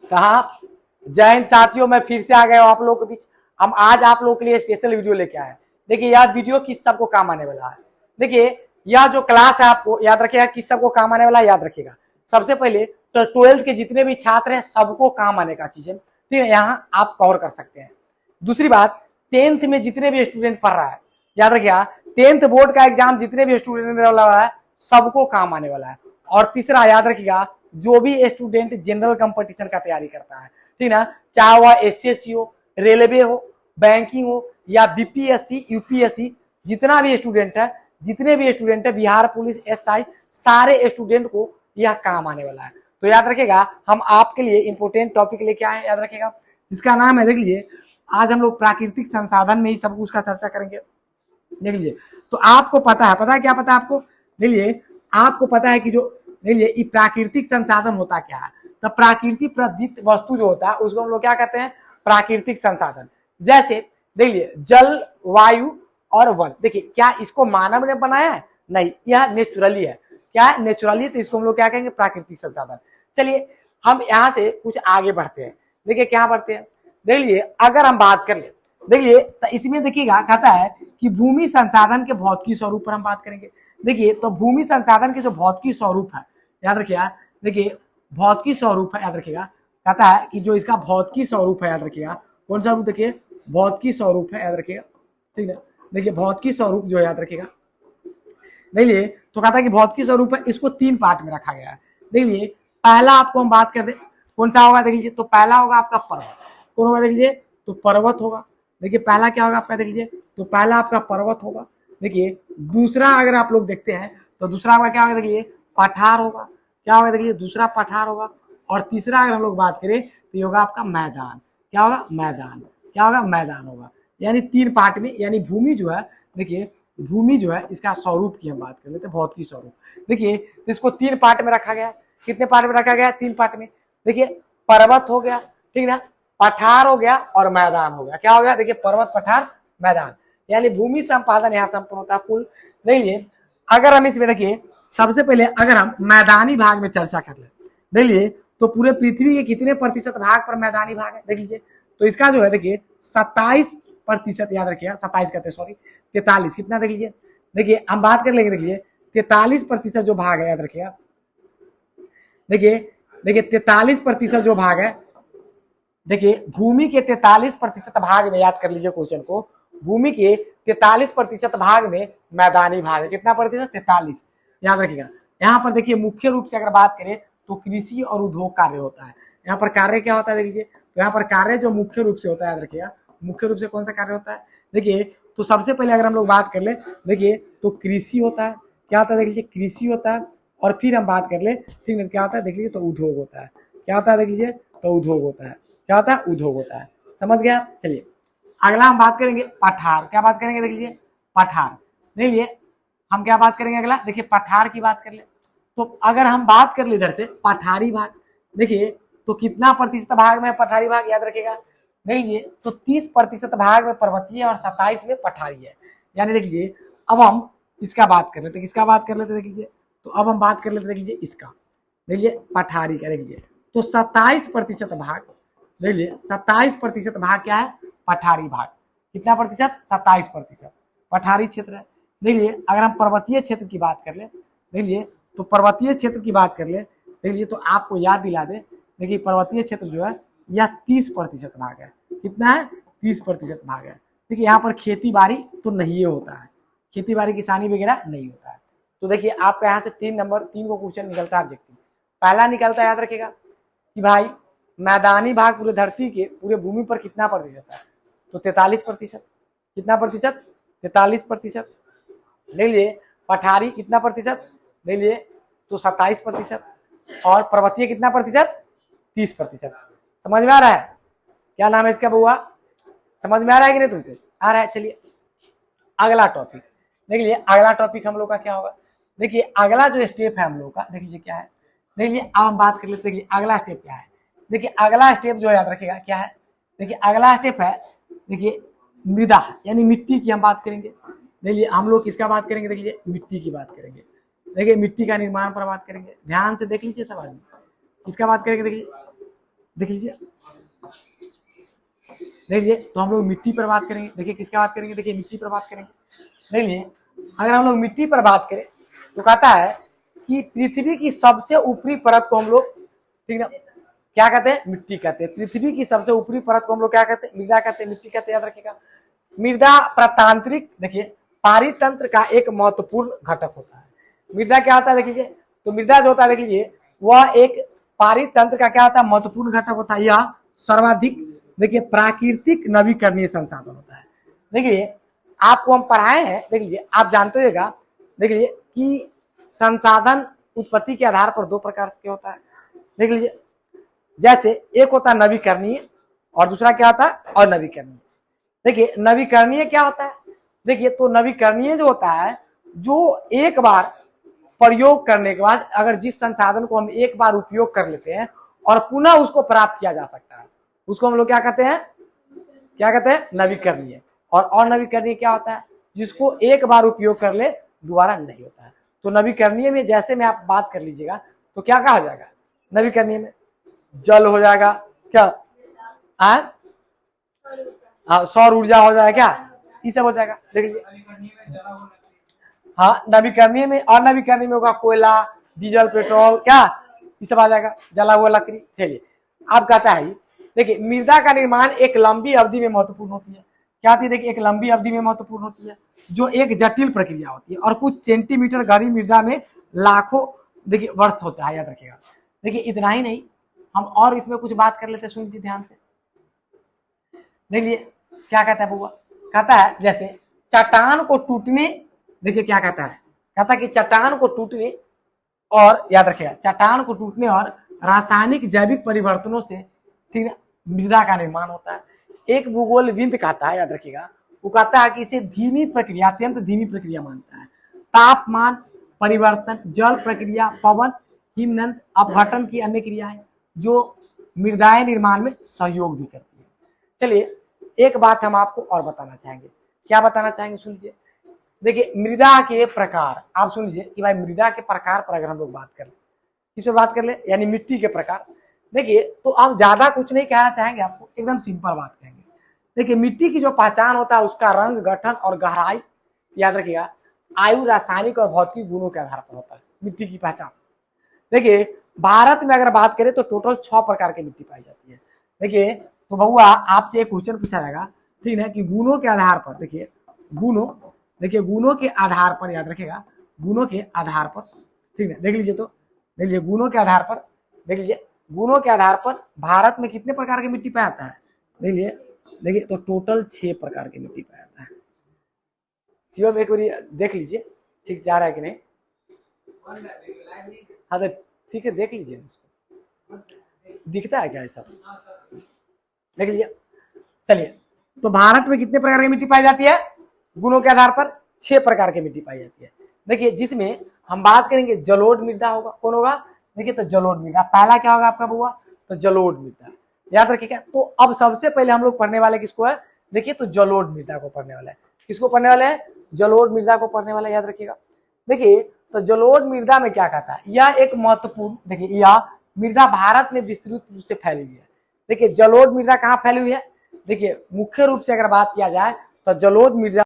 कहा जय हिंद साथियों, मैं फिर से आ गया हूं आप लोगों के बीच। हम आज आप लोगों के लिए स्पेशल वीडियो लेके आए। देखिए यह वीडियो किस सबको काम आने वाला है। देखिए यह जो क्लास है आपको याद रखिएगा किस सबको काम आने वाला है, याद रखिएगा। सबसे पहले तो 12th के जितने भी छात्र हैं सबको काम आने का चीज है, ठीक है, यहाँ आप कवर कर सकते हैं। दूसरी बात, 10th में जितने भी स्टूडेंट पढ़ रहा है, याद रखिएगा 10th बोर्ड का एग्जाम जितने भी स्टूडेंट वाला है सबको काम आने वाला है। और तीसरा याद रखिएगा, जो भी स्टूडेंट जनरल कंपटीशन का तैयारी करता है, ठीक ना, चाहे वह एसएससी हो, रेलवे हो, बैंकिंग हो या बीपीएससी यूपीएससी, जितना भी स्टूडेंट है, जितने भी स्टूडेंट है, बिहार पुलिस एसआई, सारे स्टूडेंट को यह काम आने वाला है। तो याद रखिएगा हम आपके लिए इंपोर्टेंट टॉपिक लेके आए हैं, याद रखिएगा, जिसका नाम है, देख लीजिए आज हम लोग प्राकृतिक संसाधन में ही सब कुछ का चर्चा करेंगे। देख लीजिए, तो आपको पता है क्या पता है आपको, देख लीजिए आपको पता है कि जो देख लीजिए प्राकृतिक संसाधन होता क्या है। तो प्राकृतिक प्रदत्त वस्तु जो होता है उसको हम लोग क्या कहते हैं, प्राकृतिक संसाधन। जैसे देख लीजिए जल, वायु और वन। देखिए क्या इसको मानव ने बनाया है? नहीं, यह नेचुरली है। क्या है? नेचुरली। तो इसको हम लोग क्या कहेंगे, प्राकृतिक संसाधन। चलिए हम यहाँ से कुछ आगे बढ़ते हैं। देखिए क्या बढ़ते हैं, देख लीजिए अगर हम बात कर ले, देखिए तो इसमें देखिएगा कहता है कि भूमि संसाधन के भौतिकी स्वरूप पर हम बात करेंगे। देखिए तो भूमि संसाधन के जो भौतिकी स्वरूप है, याद रखिएगा, देखिए भौतिकी स्वरूप है, याद रखिएगा, कहता है कि जो इसका भौतिकी स्वरूप है, याद रखिएगा कौन सा रूप, देखिए भौतिकी स्वरूप है, याद रखिएगा, ठीक है। देखिए भौतिकी स्वरूप जो याद रखिएगा, देखिए तो कहता है कि भौतिकी स्वरूप है, इसको 3 पार्ट में रखा गया है। देखिए पहला आपको हम बात कर दे कौन सा होगा, देख लीजिए तो पहला होगा आपका पर्वत। कौन होगा, देख लीजिए तो पर्वत होगा। देखिए पहला क्या होगा आपका, देख लीजिए तो पहला आपका पर्वत होगा। देखिए दूसरा अगर आप लोग देखते हैं तो दूसरा आपका क्या होगा, देखिए पठार होगा। क्या होगा, देखिए दूसरा पठार होगा। और तीसरा अगर हम लोग बात करें तो ये होगा आपका मैदान। क्या होगा, मैदान। क्या होगा, मैदान होगा। यानी 3 पार्ट में, यानी भूमि जो है, देखिए भूमि जो है इसका स्वरूप की हम बात कर लेते हैं, भौतिकी स्वरूप। देखिए इसको 3 पार्ट में रखा गया। कितने पार्ट में रखा गया, 3 पार्ट में। देखिए पर्वत हो गया, ठीक ना, पठार हो गया और मैदान हो गया। क्या हो गया, देखिए पर्वत, पठार, मैदान। यानी भूमि संपादन यहाँ संपन्न होता है कुल। देखिए अगर हम इसमें देखिए सबसे पहले अगर हम मैदानी भाग में चर्चा कर ले, देख लीजिए तो पूरे पृथ्वी के कितने प्रतिशत भाग पर मैदानी भाग है, देख लीजिए तो इसका जो है देखिए 27%, याद रखिएगा 27 कहते हैं, सॉरी 43, कितना देख लीजिए। देखिए हम बात कर लेंगे, देख लीजिए 43% जो भाग है, याद रखिएगा, देखिए देखिए 43% जो भाग है, देखिए भूमि के 43% भाग में, याद कर लीजिए क्वेश्चन को, भूमि के 43% भाग में मैदानी भाग है। कितना प्रतिशत, 43, याद रखिएगा। यहाँ पर देखिए मुख्य रूप से अगर बात करें तो कृषि और उद्योग कार्य होता है। यहाँ पर कार्य क्या होता है, देखिए तो यहाँ पर कार्य जो मुख्य रूप से होता है, याद रखिएगा मुख्य रूप से कौन सा कार्य होता है। देखिए तो सबसे पहले अगर हम लोग बात कर ले, देखिए तो कृषि होता है। क्या होता है, देख लीजिए कृषि होता है। और फिर हम बात कर ले, ठीक है, क्या होता है, देख लीजिए तो उद्योग होता है। क्या होता है, देख लीजिए तो उद्योग होता है। क्या होता है, उद्योग होता है। समझ गया। चलिए अगला हम बात करेंगे पठार। क्या बात करेंगे, देख लीजिए पठार। देख लीजिए हम क्या बात करेंगे अगला, देखिए पठार की बात कर ले। तो अगर हम बात कर ले इधर से पठारी भाग, देखिए तो कितना प्रतिशत भाग में पठारी भाग, याद रखिएगा, देख लीजिए तो 30% भाग में पर्वतीय और 27 में पठारी है। यानी देख लीजिए अब हम इसका बात कर लेते, किसका बात कर लेते, देख लीजिए तो अब हम बात कर लेते, देख लीजिए इसका, देख लीजिए पठारी का। देख लीजिए तो 27% भाग, देख लीजिए 27% भाग क्या है, पठारी भाग। कितना प्रतिशत, 27% पठारी क्षेत्र है। देख लीजिए अगर हम पर्वतीय क्षेत्र की बात कर ले, देख लीजिए तो पर्वतीय क्षेत्र की बात कर ले, देख लीजिए तो आपको याद दिला दे, देखिए पर्वतीय क्षेत्र जो है यह 30% भाग है। कितना है, 30% भाग है। देखिए यहाँ पर खेती बाड़ी तो नहीं होता है, खेती बाड़ी किसानी वगैरह नहीं होता है। तो देखिए आपका यहाँ से 3 को क्वेश्चन निकलता है ऑब्जेक्टिव। पहला निकलता है, याद रखिएगा कि भाई मैदानी भाग पूरे धरती के पूरे भूमि पर कितना प्रतिशत है, तो 43%। कितना प्रतिशत, 43%। ले लिए पठारी कितना प्रतिशत, ले लिए तो 27%। और पर्वतीय कितना प्रतिशत, 30%। समझ में आ रहा है, क्या नाम है इसका बउआ, समझ में आ रहा है कि नहीं तुमको, आ रहा है। चलिए अगला टॉपिक देख लीजिए, अगला टॉपिक हम लोग का क्या होगा। देखिए अगला जो स्टेप है हम लोग का, देख लीजिए क्या है, देख लीजिए अब हम बात कर लेते हैं अगला स्टेप क्या है। देखिए अगला स्टेप जो याद रखिएगा क्या है, देखिए अगला स्टेप है, देखिए मृदा यानी मिट्टी की हम बात करेंगे। देखिए हम लोग किसका बात करेंगे, देख लीजिए मिट्टी की बात करेंगे। देखिए मिट्टी का निर्माण पर बात करेंगे, ध्यान से देख लीजिए सब आदमी, किसका बात करेंगे, देखिए देख लीजिए, देख लीजिए। तो हम लोग मिट्टी पर बात करेंगे, देखिए किसका बात करेंगे, देखिए मिट्टी पर बात करेंगे। देख लीजिए, अगर हम लोग मिट्टी पर बात करें तो कहता है कि पृथ्वी की सबसे ऊपरी परत को हम लोग, ठीक ना, क्या कहते हैं, मिट्टी कहते हैं। पृथ्वी की सबसे ऊपरी परत को हम लोग क्या कहते हैं, मृदा कहते हैं, मिट्टी कहते हैं, याद रखिएगा। मृदा प्रतांत्रिक, देखिए पारितंत्र का एक महत्वपूर्ण घटक होता है। मृदा क्या होता है देख लीजिए, तो मृदा जो होता है देख लीजिए, वह एक पारितंत्र का क्या होता है, महत्वपूर्ण घटक होता है। यह सर्वाधिक, देखिए प्राकृतिक नवीकरणीय संसाधन होता है। देखिए आपको हम पढ़ाए हैं, देख लीजिए आप जानते होगा, देख लीजिए कि संसाधन उत्पत्ति के आधार पर दो प्रकार के होता है। देख लीजिए, जैसे एक होता है नवीकरणीय और दूसरा क्या होता है, अनवीकरणीय। देखिए नवीकरणीय क्या होता है, देखिए तो नवीकरणीय जो होता है, जो एक बार प्रयोग करने के बाद अगर जिस संसाधन को हम एक बार उपयोग कर लेते हैं और पुनः उसको प्राप्त किया जा सकता है, उसको हम लोग क्या कहते हैं, क्या कहते हैं, नवीकरणीय। और अनवीकरणीय क्या होता है, जिसको एक बार उपयोग कर ले दोबारा नहीं होता है। तो नवीकरणीय में जैसे में आप बात कर लीजिएगा तो क्या कहा जाएगा, नवीकरणीय में जल हो जाएगा, क्या सौर ऊर्जा हो जाएगा, क्या ये सब हो जाएगा। देख लीजिए, हाँ नवीकरणीय में, और नवीकरणीय में होगा कोयला, डीजल, पेट्रोल, क्या ये सब आ जाएगा, जला हुआ लकड़ी। चलिए अब कहता है, देखिए मृदा का निर्माण एक लंबी अवधि में महत्वपूर्ण होती है। क्या होती है, देखिए एक लंबी अवधि में महत्वपूर्ण होती है, जो एक जटिल प्रक्रिया होती है और कुछ सेंटीमीटर गहरी मृदा में लाखों, देखिए वर्ष होता है, याद रखिएगा। देखिए इतना ही नहीं, हम और इसमें कुछ बात कर लेते हैं, सुन लीजिए ध्यान से। देखिए क्या कहता है बुआ, कहता है जैसे चट्टान को टूटने, देखिए क्या कहता है, कहता है कि चट्टान को टूटने और, याद रखिएगा, चट्टान को टूटने और रासायनिक जैविक परिवर्तनों से, ठीक है, मृदा का निर्माण होता है। एक भूगोलविद कहता है, याद रखिएगा, वो कहता है कि इसे धीमी प्रक्रिया, अत्यंत धीमी प्रक्रिया मानता है। तापमान परिवर्तन, जल प्रक्रिया, पवन, हिमनद, अपघटन की अन्य क्रियाएं जो मृदाएं निर्माण में सहयोग भी करती है। चलिए एक बात हम आपको और बताना चाहेंगे, क्या बताना चाहेंगे, सुन लीजिए। देखिए मृदा के प्रकार, आप सुन लीजिए कि भाई मृदा के प्रकार पर अगर हम लोग बात कर ले, किस बात कर ले, यानी मिट्टी के प्रकार। देखिए तो आप ज्यादा कुछ नहीं कहना चाहेंगे, आपको एकदम सिंपल बात कहेंगे। देखिए मिट्टी की जो पहचान होता है उसका रंग, गठन और गहराई, याद रखिएगा, आयु, रासायनिक और भौतिक गुणों के आधार पर होता है मिट्टी की पहचान। देखिए भारत में अगर बात करें तो टोटल 6 प्रकार की मिट्टी पाई जाती है। देखिए तो बउआ आपसे एक क्वेश्चन पूछा जाएगा, ठीक है, कि गुणों के आधार पर, देखिए गुणों, देखिए गुणों के आधार पर, याद रखिएगा, गुणों के आधार पर, ठीक है, देख लीजिए, तो देख लीजिए गुणों के आधार पर, देख लीजिए गुणों के आधार पर भारत में कितने प्रकार की मिट्टी पाया जाता है, देख लीजिए, देखिए तो टोटल 6 प्रकार की मिट्टी पाया जाता है। शिवम एक बार देख लीजिए ठीक जा रहा है कि नहीं, हाँ तो ठीक है देख लीजिए, दिखता है क्या ऐसा, देख लीजिए। चलिए तो भारत में कितने प्रकार की मिट्टी पाई जाती है, गुणों के आधार पर 6 प्रकार की मिट्टी पाई जाती है। देखिए जिसमें हम बात करेंगे जलोढ़ मृदा होगा, कौन होगा, देखिए तो जलोढ़ मृदा पहला क्या होगा आपका बुआ, तो जलोढ़ मृदा, याद रखिएगा। तो अब सबसे पहले हम लोग पढ़ने वाले किसको है, देखिए तो जलोढ़ मृदा को पढ़ने वाला है, किसको पढ़ने वाले हैं, जलोढ़ मृदा को पढ़ने वाला है, याद रखिएगा। देखिए तो जलोढ़ मृदा में क्या कहता है, यह एक महत्वपूर्ण, देखिए यह मृदा भारत में विस्तृत रूप से फैली हुई है। देखिए जलोढ़ मृदा कहाँ फैली हुई है, देखिए मुख्य रूप से अगर बात किया जाए तो जलोढ़ मृदा